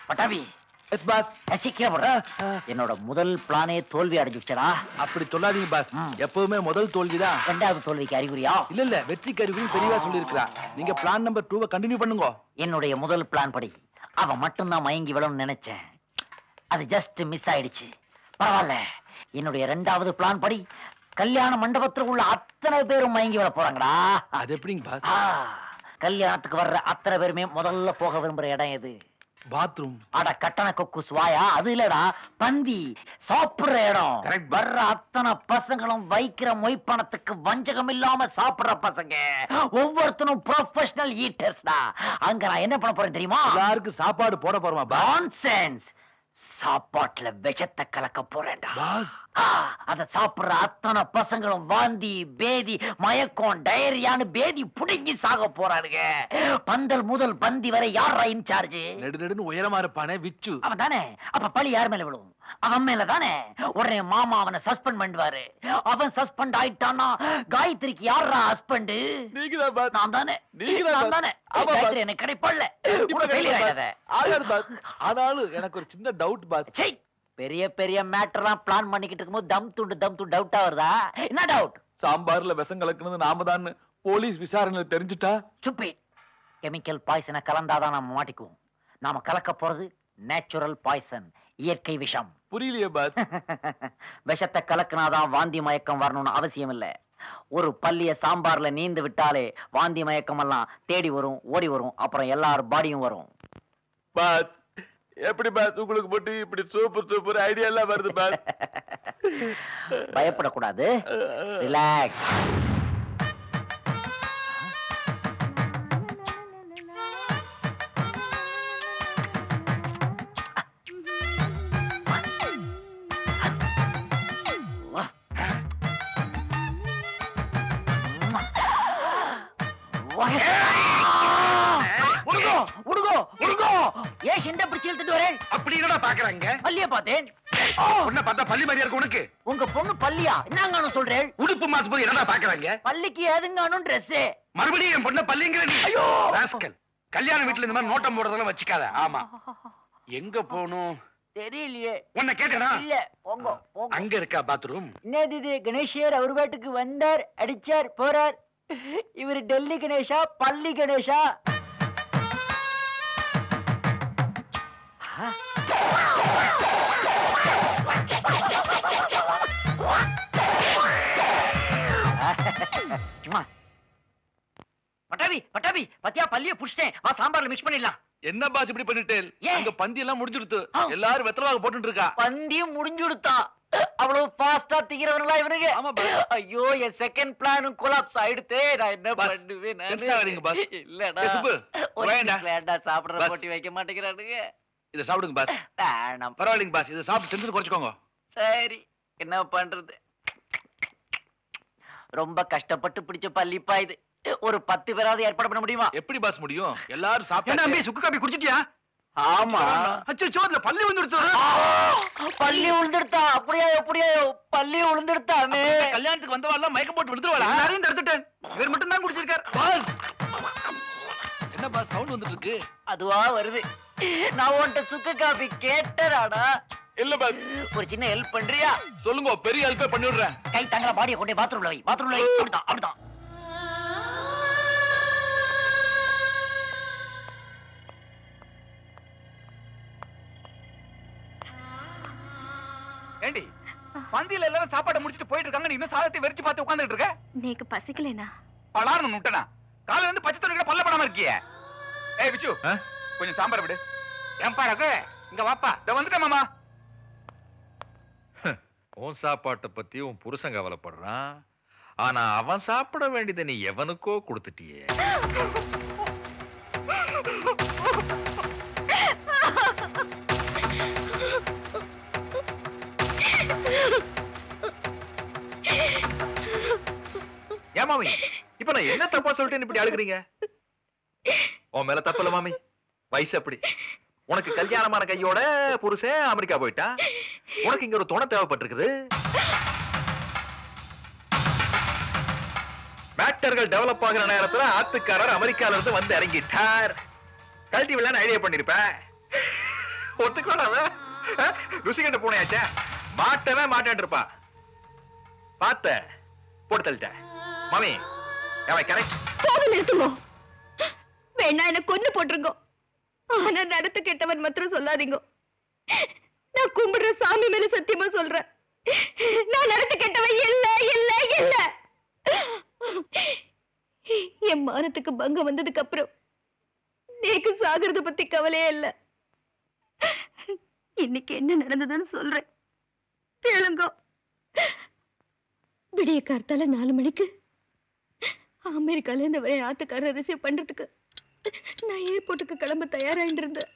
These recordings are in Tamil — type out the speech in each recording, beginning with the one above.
Pattabi S pass. என்னோட முதல் பிளானே தோல்வி அடைஞ்சுச்சடா. அப்படி சொல்லாதீங்க பாஸ். எப்பவுமே முதல் தோல்விதான் இரண்டாவது தோல்விக்கு அறிகுறியா? இல்ல வெற்றிக்கு அறிகுறி பெரியவா சொல்லி இருக்கா. நீங்க பிளான் நம்பர் 2 கண்டினியூ பண்ணுங்க. என்னுடைய முதல் பிளான் படி அவன் மட்டும்தான் மயங்கி விழும்னு நினைச்சேன். அது ஜஸ்ட் மிஸ் ஆயிடுச்சு. பரவாயில்ல. என்னுடைய இரண்டாவது பிளான் படி கல்யாண மண்டபத்தில் உள்ள அத்தனை பேரும் மயங்கி விழ போறாங்கடா. அது எப்படிங்க பாஸ்? கல்யாணத்துக்கு வர்ற அத்தனை பேருமே முதல்ல போக விரும்புற இடம் எது? பாத்ரூம். அட கட்டண கொக்கு சுவாயா, அது இல்லடா, பந்தி சாப்பிடுற இடம். வர்ற அத்தனை பசங்களும் வைக்கிற மொய்ப்பணத்துக்கு வஞ்சகம் இல்லாம சாப்பிடுற பசங்க. ஒவ்வொருத்தனும் ப்ரொஃபஷனல் ஈட்டர்ஸ்டா. அங்க நான் என்ன பண்ண போறேன் தெரியுமா? எல்லாருக்கும் சாப்பாடு போட போறோமா? நான்சென்ஸ். சாப்பாட்டுல விஷத்தை கலக்க போறேன்டா. அத சாப்பிடுற அத்தனை பசங்களும் வாந்தி பேதி மயக்கம் டயரியான்னு பேதி புடுங்கி சாக போறானுங்க. பந்தல் முதல் பந்தி வரை யாரா இன்சார்ஜ்? நெடுன்னு உயரமா இருப்பானே விச்சு. அவன் தானே. அப்ப பழி யார் மேல விழும்? அவன் மேல தானே. உடனே மாமா அவனை சஸ்பெண்ட் பண்ணுவாரு. அவன் சஸ்பெண்ட் ஆயிட்டானா காயத்ரிக்கு யாரா ஹஸ்பண்ட்? நீங்கதான் பாஸ். நான் தானே. நீங்கதான் தானே. காயத்ரி எனக்கு கிடைப்படல. ஆனாலும் எனக்கு ஒரு சின்ன டவுட் பாஸ். பெரிய பெரிய மேட்டர்லாம் பிளான் பண்ணிக்கிட்டு இருக்கும்போது தம் துண்டு டவுட்டா வருதா? என்ன டவுட்? சாம்பார்ல விஷம் கலக்குனது நாம தான் போலீஸ் விசாரணையில தெரிஞ்சுட்டா? சுப்பி. கெமிக்கல் பாய்சனை கலந்தாதான் நாம மாட்டிக்குவோம். நாம கலக்க போறது நேச்சுரல் பாய்சன், இயற்கை விஷம். புரியலையே பாஸ். விஷத்தை கலக்குனாதான் வாந்தி மயக்கம் வரணும்னு அவசியம் இல்ல. ஒரு பள்ளிய சாம்பார்ல நீந்து விட்டாலே வாந்தி மயக்கம் எல்லாம் தேடி வரும், ஓடி வரும், அப்புறம் எல்லார் பாடியும் வரும். பாஸ் எப்படி பாஸ் உங்களுக்கு போட்டு இப்படி சூப்பர் ஐடியா எல்லாம் வருது பாஸ்? பயப்படக்கூடாது. ரிலாக்ஸ். அப்படி என்னடா பாக்குறாங்க? பள்ளிய பார்த்தேன். பொண்ணை பார்த்தா பள்ளி மாதிரியா இருக்கு உனக்கு? உங்க பொண்ணு பள்ளியா? என்னங்க சொல்றேன்? உடுப்பு மாத்து போது என்னடா பாக்குறாங்க? பள்ளிக்கு ஏதுங்கானும் ட்ரெஸ். மறுபடியும் என் பொண்ணை பள்ளிங்கிற நீ? ஐயோ ராஸ்கல். கல்யாண வீட்டுல இந்த மாதிரி நோட்டம் போடுறதெல்லாம் வச்சுக்காத. ஆமா. எங்க போகணும் தெரியலையே. உன்னை கேட்டனா? இல்ல போங்க போங்க. அங்க இருக்கா பாத்ரூம்? என்னது இது? கணேஷர் அவர் வீட்டுக்கு வந்தார், அடிச்சார், போறார். இவர் டெல்லி கணேஷா பள்ளி கணேஷா? பட்டாபி பட்டாபி பத்தியா பள்ளிய புடிச்சிட்டேன். வா சாம்பார்ல மிக்ஸ் பண்ணிடலாம். என்ன பாஸ் இப்படி பண்ணிட்டேன்? அங்க பந்தி எல்லாம் முடிஞ்சிடுது. எல்லாரும் வெத்தலாக போட்டுட்டு இருக்கா. பந்தியும் முடிஞ்சுடுதா? அவ்வளவு ஃபாஸ்டா திக்கிறவங்களா இவனுங்க? ஆமா பாஸ். ஐயோ என் செகண்ட் பிளானும் கொலாப்ஸ் ஆயிடுதே. நான் என்ன பண்ணுவேன்? பாஸ் இல்லடா சுப்பு லேண்டா சாப்பிடுற போட்டி வைக்க மாட்டேங்கிறானுங்க. இத சாப்பிடுங்க பாஸ். வேணாம். பரவாயில்லைங்க பாஸ். இத சாப்பிட்டு டென்ஷன் குறைச்சுக்கோங்க. சரி என்ன பண்றது? ரொம்ப கஷ்டப்பட்டு பிடிச்ச பள்ளிப்பா இது. ஒரு 10 பேராவது ஏற்பாடு பண்ண முடியுமா? எப்படி பாஸ் முடியும்? எல்லாரும் சாப்பிட்டு. என்ன அம்பி சுக்கு காபி குடிச்சிட்டியா? ஆமா. அச்சோ அதுல பள்ளி வந்துடுச்சு. பள்ளி உளுந்துடுதா? அப்படியா எப்படியா? பள்ளி உளுந்துடுதாமே. கல்யாணத்துக்கு வந்தவாள்லாம் மயக்கம் போட்டு விழுந்துருவாளா? எல்லாரையும் தடுத்துட்டேன். இவர் மட்டும் தான் குடிச்சிருக்கார். பாஸ் என்ன பாஸ் சவுண்ட் வந்துட்டு இருக்கு? அதுவா வருது. நான் உன்கிட்ட சுக்கு காபி கேட்டறாடா. இல்ல பாஸ். ஒரு சின்ன ஹெல்ப் பண்றியா? சொல்லுங்க, பெரிய ஹெல்ப்பே பண்ணி விடுறேன். கை தங்கற பாடியை கொண்டே பாத்ரூம்ல வை. பாத்ரூம்ல வை. அப்படிதான் அப்படிதான். ஏண்டி பந்தியில எல்லாரும் சாப்பாடு முடிச்சிட்டு போயிட்டு இருக்காங்க. நீ இன்னும் சாதத்தை வெறிச்சு பார்த்து உட்கார்ந்துட்டு இருக்க? நீக்கு பசிக்கலனா? பலார்னு நுட்டனா? காலையில இருந்து பச்சை தண்ணில பல்ல படாம இருக்கியே. ஏய் விச்சு கொஞ்சம் சாம்பார் விடு. ஏன்பா ரகு இங்க வாப்பா. இத வந்துட்டேன் மாமா. உன் சாப்பாட்டை பத்தி உன் புருஷன் கவலைப்படுறான். ஆனா அவன் சாப்பிட வேண்டியதை நீ எவனுக்கோ கொடுத்துட்டியே. ஏன் மாமி இப்ப நான் என்ன தப்பா சொல்லிட்டேன்னு இப்படி அழுகுறீங்க? உன் மேல தப்பில்ல மாமி. வயசு அப்படி. உனக்கு கல்யாணமான கையோட புருஷன் அமெரிக்கா போயிட்டா. உனக்கு இங்க ஒரு துணை தேவைப்பட்டிருக்குது. மேட்டர்கள் டெவலப் ஆகிற நேரத்துல ஆத்துக்காரர் அமெரிக்கால இருந்து வந்து இறங்கிட்டார். கல்டி விழான்னு ஐடியா பண்ணிருப்பேன். ஒத்துக்கோடாவே ருசி கண்டு பூனையாச்சே மாட்டவே மாட்டேன் இருப்பா பார்த்த போட்டு தள்ளிட்டேன் மாமி கரெக்ட் போதும் நிறுத்துங்க. வேணா என்ன கொன்னு போட்டுருங்க. ஆனா நடத்த கெட்டவன் மாத்திரம் சொல்லாதீங்க. நான் கும்பிடுற சாமி மேல சத்தியமா சொல்றேன், நான் நடத்த கெட்டவன் இல்ல இல்ல இல்ல. என் மானத்துக்கு பங்கம் வந்ததுக்கு அப்புறம் நீக்கு சாகிறத பத்தி கவலையே இல்ல. இன்னைக்கு என்ன நடந்ததுன்னு சொல்றேன் கேளுங்க. விடிய கார்த்தால 4 மணிக்கு அமெரிக்கால இருந்து வரை ஆத்துக்காரரை ரிசீவ் பண்றதுக்கு நான் ஏர்போர்ட்டுக்கு கிளம்ப தயாராயிட்டு இருந்தேன்.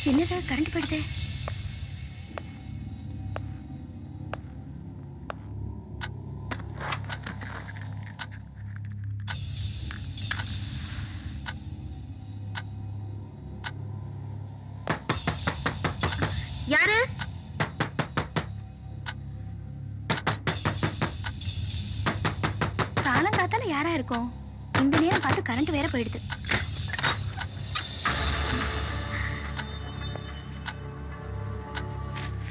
என்னடா கரண்ட் போயிடுது. யாரு? காலங்காத்தால யாரா இருக்கும்? இந்த நேரம் பார்த்து கரண்ட் வேற போயிடுது.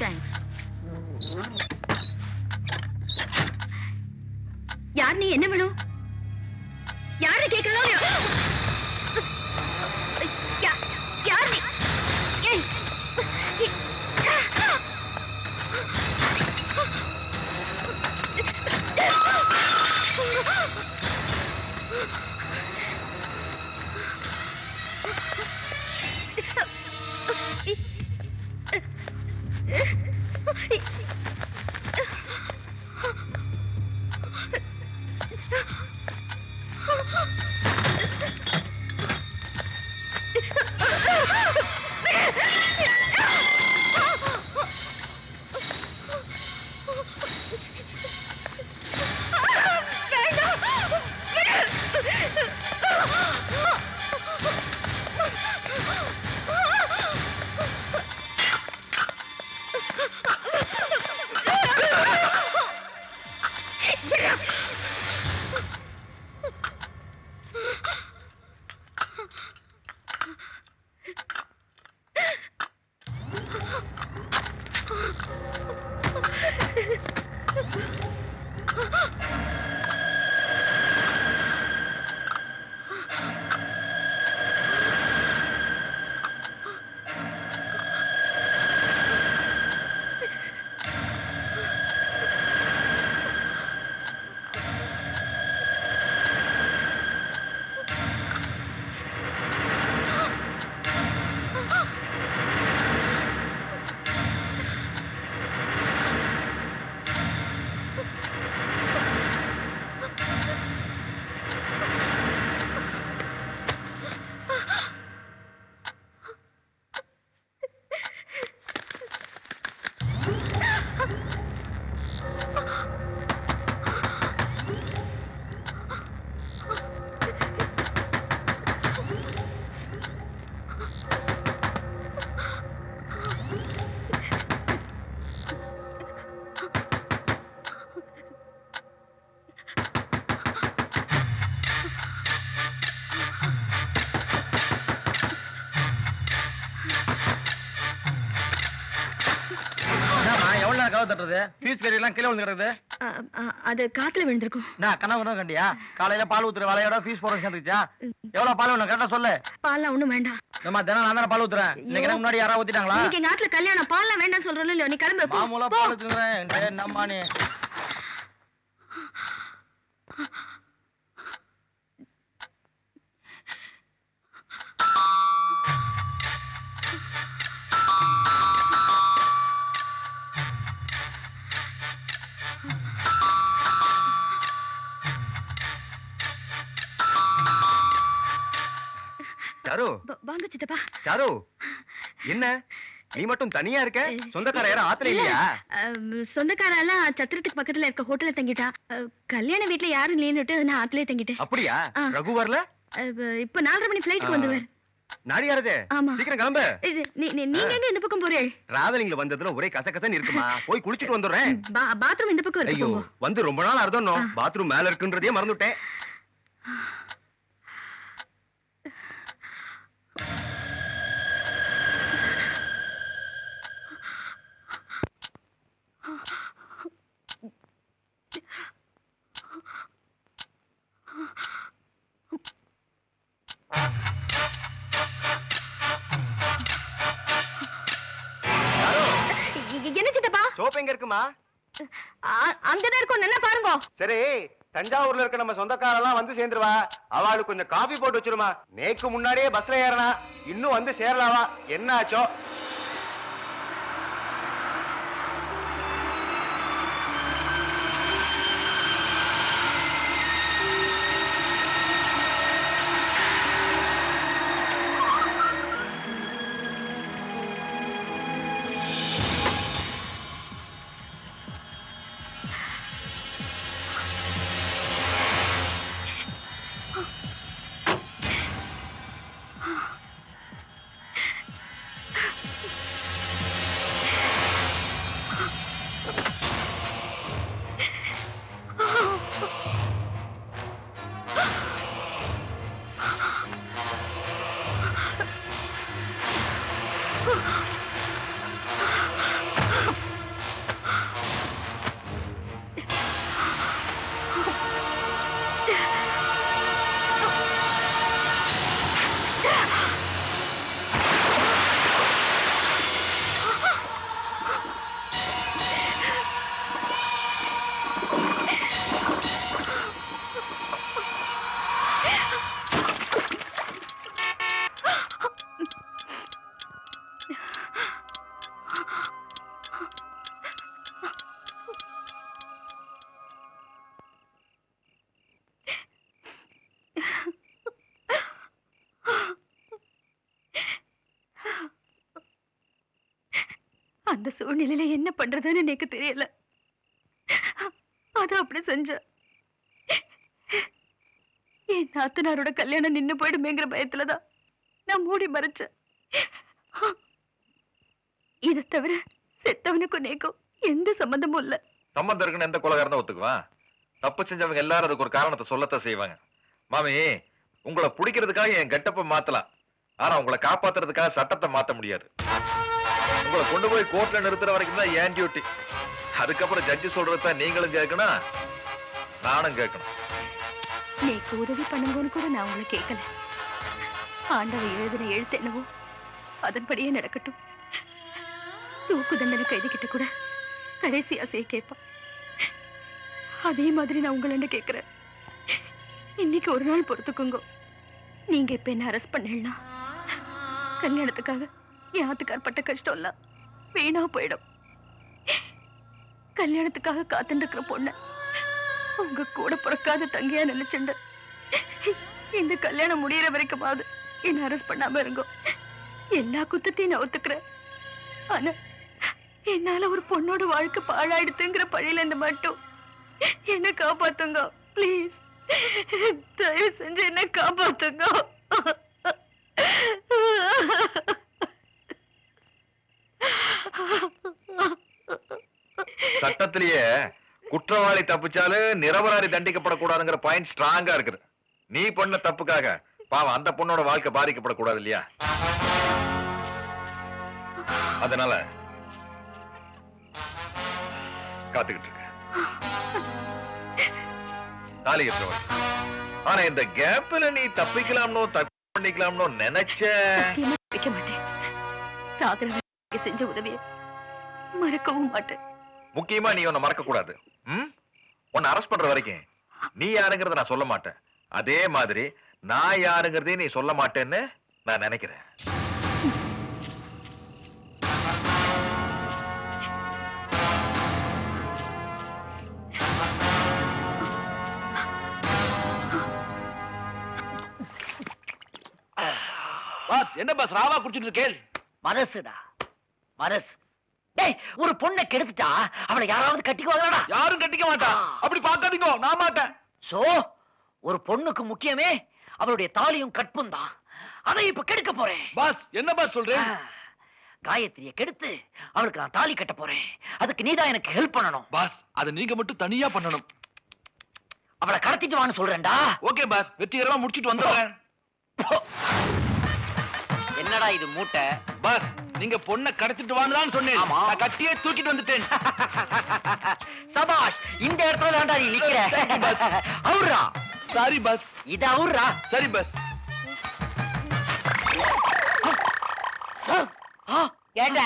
தேங்க்ஸ். யார் நீ? என்ன வேணும்? யாரு கேட்கணும்? யார் நீ? ஏய் கதவு தட்டுறது ஃபீஸ் கறி எல்லாம் கீழே விழுந்துறது. அது காத்துல விழுந்திருக்கும். நான் கனவு கண்டியா? காலையில பால் ஊத்துற வேலையோட ஃபீஸ் போட சேர்ந்துச்சா? எவ்வளவு பால் வேணும் கரெக்டா சொல்லு. பால்லாம் ஒண்ணும் வேண்டாம். நம்ம தினம் நான் தானே பால் ஊத்துறேன். இன்னைக்கு எனக்கு முன்னாடி யாராவது ஊத்திட்டாங்களா? இன்னைக்கு எங்க ஆத்துல கல்யாணம், பால்லாம் வேண்டாம் சொல்றேன் இல்லையா? நீ கிளம்பு. மாமூலா பால் ஊத்துறேன். என்னம்மா நீ? சாரு வாங்க சித்தப்பா. சாரு என்ன நீ மட்டும் தனியா இருக்க? சொந்தக்கார யாரும் ஆத்துல இல்லையா? சொந்தக்காரெல்லாம் சத்திரத்துக்கு பக்கத்துல இருக்க ஹோட்டல்ல தங்கிட்டா. கல்யாண வீட்டுல யாரும் இல்லைன்னுட்டு நான் ஆத்துலயே தங்கிட்டேன். அப்படியா? ரகு வரல? இப்ப 4:30 மணி ஃபிளைட்டுக்கு வந்துருவார். நாடி யாரது? ஆமா. சீக்கிரம் கிளம்பு. நீங்க எங்க இந்த பக்கம் போறீங்க? டிராவலிங்ல வந்ததுல ஒரே கசகசன்னு இருக்குமா, போய் குளிச்சிட்டு வந்துடுறேன். பாத்ரூம் இந்த பக்கம் இருக்கு. ஐயோ வந்து ரொம்ப நாள் அர்த்தம். பாத்ரூம் மேல இருக்குன்றதே மறந்துட்டேன். என்ன சித்தப்பா? சோப்பு எங்க இருக்குமா? அங்கதான் இருக்கும், என்ன பாருங்க. சரி, தஞ்சாவூர்ல இருக்க நம்ம சொந்தக்காரெல்லாம் வந்து சேர்ந்துருவா. அவளுக்கு கொஞ்சம் காபி போட்டு வச்சிருமா. நேக்கு முன்னாடியே பஸ்ல ஏறனா, இன்னும் வந்து சேரலாவா? என்ன ஆச்சோ? அந்த சூழ்நிலையில என்ன பண்றதுன்னு எனக்கு தெரியல. அத அப்படி செஞ்ச. என் நாத்தனாரோட கல்யாணம் நின்னு போயிடுமேங்கிற பயத்துலதான் நான் மூடி மறைச்சேன். இதை தவிர செத்தவனுக்கும் நேக்கும் எந்த சம்பந்தமும் இல்ல. சம்பந்தம் இருக்குன்னு எந்த கொலைகாரன் ஒத்துக்குவான்? தப்பு செஞ்சவங்க எல்லாரும் அதுக்கு ஒரு காரணத்தை சொல்லத்தான் செய்வாங்க. மாமி, உங்களை பிடிக்கிறதுக்காக என் கெட்டப்ப மாத்தலாம், ஆனா உங்களை காப்பாத்துறதுக்காக சட்டத்தை மாத்த முடியாது. உங்களை கொண்டு போய் கோர்ட்ல நிறுத்துற வரைக்கும் தான் என் டியூட்டி. அதுக்கப்புறம் ஜட்ஜி சொல்றதான் நீங்களும் கேட்கணும், நானும் கேட்கணும். நேக்கு உதவி பண்ணுங்கன்னு கூட நான் உங்களை கேட்கல. ஆண்டவை எழுதின எழுத்து என்னவோ அதன்படியே நடக்கட்டும். தூக்கு தண்டனை கைதிக்கிட்ட கூட கடைசி ஆசையை கேட்பான். அதே மாதிரி நான் உங்களை கேட்கிறேன். இன்னைக்கு ஒரு நாள் பொறுத்துக்குங்க. நீங்க இப்ப என்ன அரெஸ்ட் பண்ணலன்னா கல்யாணத்துக்காக என் ஆத்துக்கார் பட்ட கஷ்டம் எல்லாம் வீணா போயிடும். கல்யாணத்துக்காக காத்துட்டு இருக்கிற பொண்ண உங்க கூட பிறக்காத தங்கையா நினைச்சுண்டு இந்த கல்யாணம் முடியற வரைக்குமாவது என்ன அரெஸ்ட் பண்ணாம இருங்கோ. எல்லா குத்தத்தையும் நான் ஒத்துக்கிறேன். ஆனா என்னால ஒரு பொண்ணோட வாழ்க்கை பாழாயிடுத்துங்கிற பழியில இருந்து மட்டும் என்ன காப்பாத்துங்க பிளீஸ். தயவு செஞ்சு என்ன காப்பாத்துங்க. சட்டத்திலேயே குற்றவாளி தப்பிச்சாலு நிரபராதி தண்டிக்கப்படக்கூடாதுங்கிற பாயிண்ட் ஸ்ட்ராங்கா இருக்குது. நீ பண்ண தப்புக்காக பாவம் அந்த பொண்ணோட வாழ்க்கை பாதிக்கப்படக்கூடாது இல்லையா? அதனால காத்துக்கிட்டு இருக்க தாலி கட்டுறவன். ஆனா இந்த கேப்ல நீ தப்பிக்கலாம்னோ தப்பு பண்ணிக்கலாம்னோ நினைச்ச வைக்க மாட்டேன். சாதனை செஞ்ச உதவியை மறக்கவும் மாட்டேன். முக்கியமா நீ உன்னை மறக்க கூடாது. உன்னை அரெஸ்ட் பண்ற வரைக்கும் நீ யாருங்கிறத நான் சொல்ல மாட்டேன். அதே மாதிரி நான் யாருங்கிறதே நீ சொல்ல மாட்டேன்னு நான் நினைக்கிறேன். என்ன பாஸ் ராவா குடிச்சிட்டு இருக்கேன்? மனசுடா மனசு. டேய், ஒரு பொண்ணை கெடுத்துட்டா அவளை யாராவது கட்டிக்குவாங்கடா? யாரும் கட்டிக்க மாட்டா. அப்படி பார்க்காதீங்க, நான் மாட்டேன். சோ ஒரு பொண்ணுக்கு முக்கியமே அவளுடைய தாலியும் கற்பும் தான். அதை இப்ப கெடுக்க போறேன். பாஸ் என்ன பாஸ் சொல்றேன்? காயத்ரியை கெடுத்து அவளுக்கு நான் தாலி கட்ட போறேன். அதுக்கு நீதான் எனக்கு ஹெல்ப் பண்ணணும். பாஸ் அதை நீங்க மட்டும் தனியா பண்ணணும். அவளை கடத்திட்டு வான்னு சொல்றேன்டா. ஓகே பாஸ், வெற்றிகரமா முடிச்சிட்டு வந்துடுறேன். என்னடா இது மூட்டை? பாஸ் நீங்க பொண்ணை கடத்திட்டு வான்னு தான் சொன்னேன். ஆமா. நான் கட்டியே தூக்கிட்டு வந்துட்டேன். சபாஷ், இந்த இடத்துல தான்டா நீ நிக்கிற. அவுரா. Sorry boss. இத அவுரா. சரி பாஸ். ஏண்டா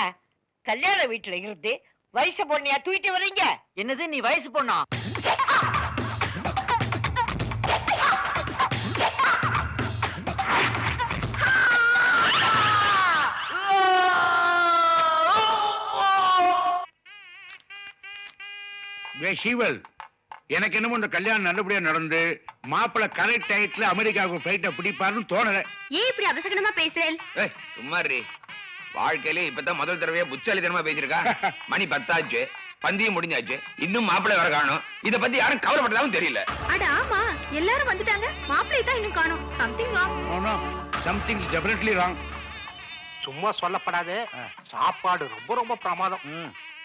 கல்யாண வீட்டுல இருந்து வயசு பொண்ணையா தூக்கிட்டு வர்றீங்க? என்னது நீ வயசு பொண்ணா? ஷீவல், எனக்கு என்னமோ இந்த கல்யாணம் நல்லபடியா நடந்து மாப்பிள்ள கரெக்ட் டயத்துல அமெரிக்காவுக்கு ஃபிளைட்ட பிடிப்பாருன்னு தோணல. ஏன் இப்படி அபசகனமா பேசுறேன்? சும்மாரி வாழ்க்கையில இப்பதான் முதல் தடவையா புத்தாலித்தனமா பேசிருக்கா. மணி 10 ஆச்சு, பந்தியும் முடிஞ்சாச்சு, இன்னும் மாப்பிள்ளை வர காணும். இத பத்தி யாரும் கவலைப்பட்டதாவும் தெரியல. அட ஆமா, எல்லாரும் வந்துட்டாங்க, மாப்பிள்ளை தான் இன்னும் காணோம். Something wrong. Something definitely wrong. சும்மா சொல்லப்படாது. சாப்பாடு ரொம்ப ரொம்ப பிரமாதம்.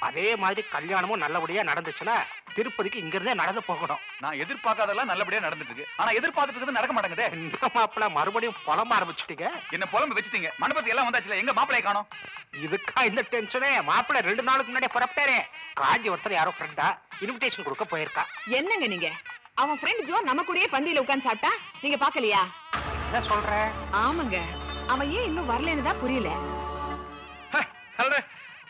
அதே மாதிரி கல்யாணமும் நல்லபடியா நடந்துச்சுன்னா திருப்பதிக்கு இங்க இருந்தே நடந்து போகணும். நான் எதிர்பார்க்காதெல்லாம் நல்லபடியா நடந்துட்டு இருக்கு. ஆனா எதிர்பார்த்துட்டு நடக்க மாட்டேங்குதே. இந்த மாப்பிள்ள மறுபடியும் புலம்ப ஆரம்பிச்சுட்டீங்க. என்ன புலம்பு வச்சுட்டீங்க? மண்டபத்துக்கு எல்லாம் வந்தாச்சுல, எங்க மாப்பிளைய காணோம்? இதுக்கா இந்த டென்ஷனே? மாப்பிள்ள 2 நாளுக்கு முன்னாடி புறப்பட்டாரே. காஞ்சி ஒருத்தர் யாரோ ஃப்ரெண்டா இன்விடேஷன் கொடுக்க போயிருக்கா. என்னங்க நீங்க? அவன் ஃப்ரெண்ட் ஜோ நம்ம கூடயே பந்தியில உட்கார்ந்து சாப்பிட்டா நீங்க பாக்கலையா? என்ன சொல்ற? ஆமாங்க, அவன் ஏன் இன்னும் வரலன்னு தான் புரியல.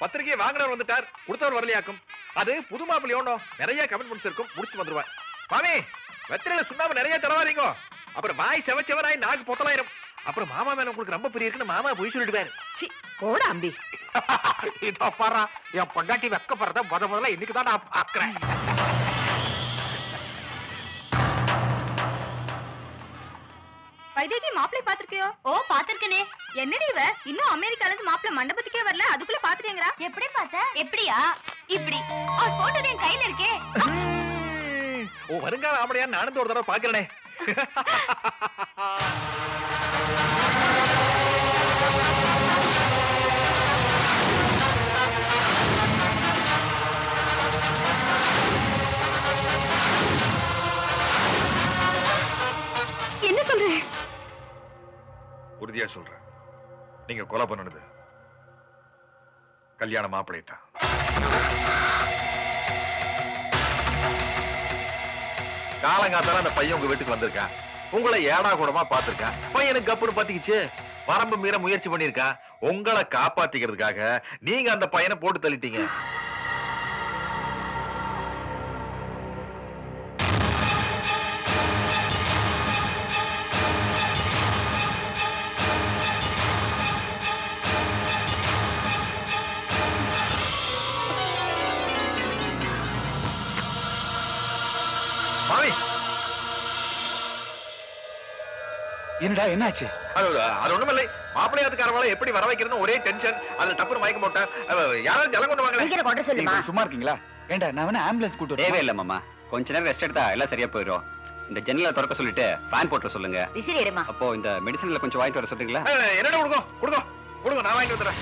பத்திரிகையை வாங்கினவர் வந்துட்டார், கொடுத்தவர் வரலையாக்கும். அது புது மாப்பிள்ளையோனோ நிறைய கமிட்மெண்ட்ஸ் இருக்கும், முடிச்சுட்டு வந்துருவேன். மாமி வெத்திரையில சுண்ணாம நிறைய தரவாதீங்க. அப்புறம் வாய் செவச்சவராய் நாக்கு பொத்தலாயிரும். அப்புறம் மாமா மேல உங்களுக்கு ரொம்ப பிரிய இருக்குன்னு மாமா போய் சொல்லிடுவாரு. சி போட அம்பி. இதோ பாரா, என் பொண்டாட்டி வெக்கப்படுறத முதல்ல இன்னைக்குதான் நான் பாக்குறேன். வைதேகி, மாப்பிள்ளை பாத்திருக்கியோ? ஓ பாத்திருக்கனே. என்னடி இவ இன்னும் அமெரிக்கால இருந்து மாப்பிள்ளை மண்டபத்துக்கே வரல, அதுக்குள்ள பாத்துட்டேங்கறா? எப்படி பார்த்த? எப்படியா? இப்படி. அவர் போட்டோ என் கையில இருக்கே. ஓ வருங்கால ஆம்பளையா நானும் ஒரு தடவை பாக்குறேனே. என்ன சொல்ற? உறுதியா சொல்றேன், நீங்க கொலை பண்ணது கல்யாண மாப்பிள்ளை தான். காலங்காத்தால அந்த பையன் உங்க வீட்டுக்கு வந்திருக்கான், உங்களை ஏடா கூடமா பாத்திருக்கான். பையனுக்கு கப்புனு பாத்திக்கிச்சு, வரம்பு மீற முயற்சி பண்ணிருக்கான். உங்களை காப்பாத்திக்கிறதுக்காக நீங்க அந்த பையனை போட்டு தள்ளிட்டீங்க. மாமி, என்னடா என்னாச்சு? அது ஒண்ணுமில்லை. மாப்பிள்ளையாத்துக்காரவளை எப்படி வர வைக்கிறதுன்னு ஒரே டென்ஷன். அதுல டப்புனு மயக்க போட்டேன். யாராவது ஜலம் கொண்டு வாங்களேன். சும்மா இருக்கீங்களா? ஏண்டா நான் வேணா ஆம்புலன்ஸ் கூட்டு தேவை இல்ல மாமா, கொஞ்ச நேரம் ரெஸ்ட் எடுத்தா எல்லாம் சரியா போயிடும். இந்த ஜன்னலை திறக்க சொல்லிட்டு ஃபேன் போட்டு சொல்லுங்க. விசிறி எடுமா. அப்போ இந்த மெடிசன்ல கொஞ்சம் வாங்கிட்டு வர சொல்றீங்களா? என்னடா கொடுங்க, நான் வாங்கிட்டு வந்துடுறேன்.